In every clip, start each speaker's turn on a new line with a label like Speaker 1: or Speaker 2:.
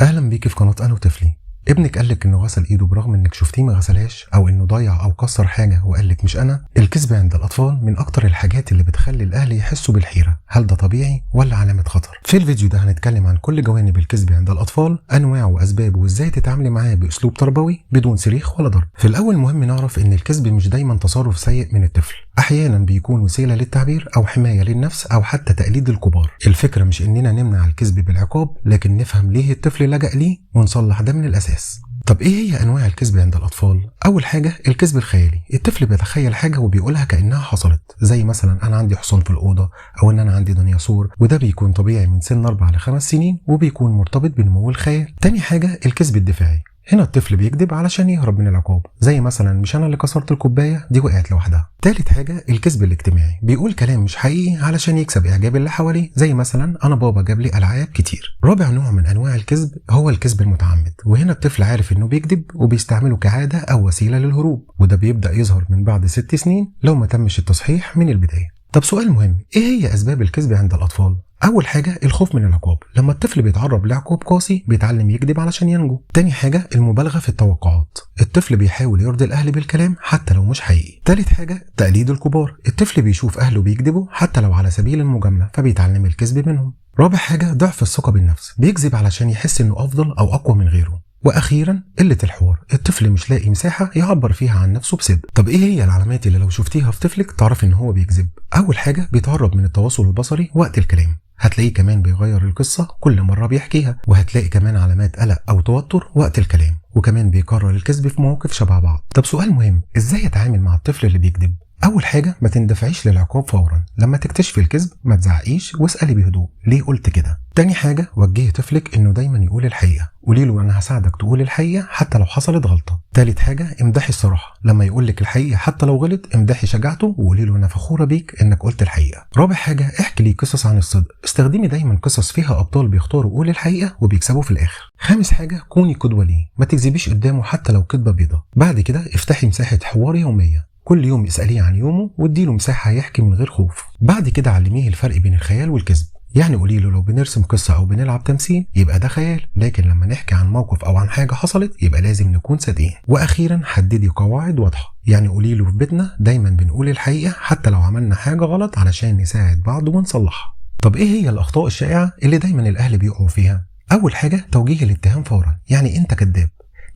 Speaker 1: اهلا بيكي في قناه انا وطفلي. ابنك قالك انه غسل ايده برغم انك شفتيه ما غسلهاش، او انه ضيع او كسر حاجه وقالك مش انا. الكذب عند الاطفال من اكتر الحاجات اللي بتخلي الاهل يحسوا بالحيره، هل ده طبيعي ولا علامه خطر؟ في الفيديو ده هنتكلم عن كل جوانب الكذب عند الاطفال، انواعه واسبابه، وازاي تتعاملي معاه باسلوب تربوي بدون صريخ ولا ضرب. في الاول مهم نعرف ان الكذب مش دايما تصرف سيء من الطفل، احيانا بيكون وسيله للتعبير او حمايه للنفس او حتى تقليد الكبار. الفكره مش اننا نمنع الكذب بالعقاب، لكن نفهم ليه الطفل لجأ ليه ونصلح ده من الاساس. طب ايه هي انواع الكذب عند الاطفال؟ اول حاجه الكذب الخيالي. الطفل بيتخيل حاجه وبيقولها كانها حصلت، زي مثلا انا عندي حصان في الاوضه، او ان انا عندي ديناصور، وده بيكون طبيعي من سن 4 ل 5 سنين وبيكون مرتبط بنمو الخيال. تاني حاجه الكذب الدفاعي. هنا الطفل بيكذب علشان يهرب من العقاب، زي مثلا مش انا اللي كسرت الكوبايه، دي وقعت لوحدها. تالت حاجه الكذب الاجتماعي. بيقول كلام مش حقيقي علشان يكسب اعجاب اللي حواليه، زي مثلا انا بابا جاب لي العاب كتير. رابع نوع من انواع الكذب هو الكذب المتعمد، وهنا الطفل عارف انه بيكذب وبيستعمله كعاده او وسيله للهروب، وده بيبدا يظهر من بعد 6 سنين لو ما تمش التصحيح من البدايه. طب سؤال مهم، ايه هي اسباب الكذب عند الاطفال؟ اول حاجه الخوف من العقاب. لما الطفل بيتعرض لعقاب قاسي بيتعلم يكذب علشان ينجو. تاني حاجه المبالغه في التوقعات. الطفل بيحاول يرضي الاهل بالكلام حتى لو مش حقيقي. تالت حاجه تقليد الكبار. الطفل بيشوف اهله بيكذبوا حتى لو على سبيل المجامله، فبيتعلم الكذب منهم. رابع حاجه ضعف الثقه بالنفس. بيكذب علشان يحس انه افضل او اقوى من غيره. واخيرا قله الحوار. الطفل مش لاقي مساحه يعبر فيها عن نفسه بصدق. طب ايه هي العلامات اللي لو شفتيها في طفلك تعرف ان هو بيكذب؟ اول حاجه بيتهرب من التواصل البصري وقت الكلام. هتلاقيه كمان بيغير القصه كل مره بيحكيها، وهتلاقي كمان علامات قلق او توتر وقت الكلام، وكمان بيكرر الكذب في مواقف شبه بعض. طب سؤال مهم، ازاي اتعامل مع الطفل اللي بيكذب؟ اول حاجه ما تندفعيش للعقاب فورا. لما تكتشفي الكذب ما تزعقيش واسالي بهدوء ليه قلت كده. تاني حاجه وجهي طفلك انه دايما يقول الحقيقه، قولي له انا هساعدك تقول الحقيقه حتى لو حصلت غلطه. تالت حاجه امدحي الصراحه. لما يقول لك الحقيقه حتى لو غلط امدحي شجاعته وقولي له انا فخوره بيك انك قلت الحقيقه. رابع حاجه احكي لي قصص عن الصدق. استخدمي دايما قصص فيها ابطال بيختاروا قول الحقيقه وبيكسبوا في الاخر. خامس حاجه كوني قدوه ليه، ما تكذبيش قدامه حتى لو كذبه بيضه. بعد كده افتحي مساحه حوار يوميه، كل يوم اسأليه عن يومه واديله مساحة يحكي من غير خوف. بعد كده علميه الفرق بين الخيال والكذب. يعني قولي له لو بنرسم قصة أو بنلعب تمثيل يبقى ده خيال، لكن لما نحكي عن موقف أو عن حاجة حصلت يبقى لازم نكون صادقين. وأخيرا حددي قواعد واضحة. يعني قولي له في بيتنا دايما بنقول الحقيقة حتى لو عملنا حاجة غلط علشان نساعد بعض ونصلحها. طب إيه هي الأخطاء الشائعة اللي دايما الأهل بيقعوا فيها؟ أول حاجة توجيه الاتهام فورا، يعني أنت كذاب.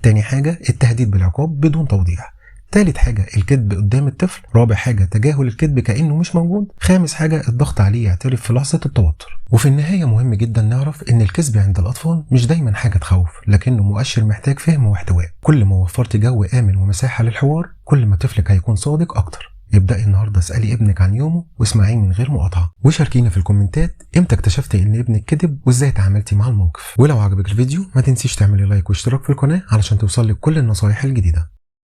Speaker 1: تاني حاجة التهديد بالعقاب بدون توضيح. تالت حاجة الكذب قدام الطفل. رابع حاجة تجاهل الكذب كأنه مش موجود. خامس حاجة الضغط عليه يعترف في لحظة التوتر. وفي النهاية مهم جدا نعرف ان الكذب عند الأطفال مش دايما حاجة تخوف، لكنه مؤشر محتاج فهم واحتواء. كل ما وفرت جو آمن ومساحة للحوار كل ما طفلك هيكون صادق أكتر. ابدأي النهاردة اسألي ابنك عن يومه واسمعيه من غير مقاطعة، وشاركينا في الكومنتات امتى اكتشفتي ان ابنك كذب وازاي تعاملتي مع الموقف. ولو عجبك الفيديو ما تنسيش تعملي لايك واشتراك في القناة علشان توصلك كل النصايح الجديدة.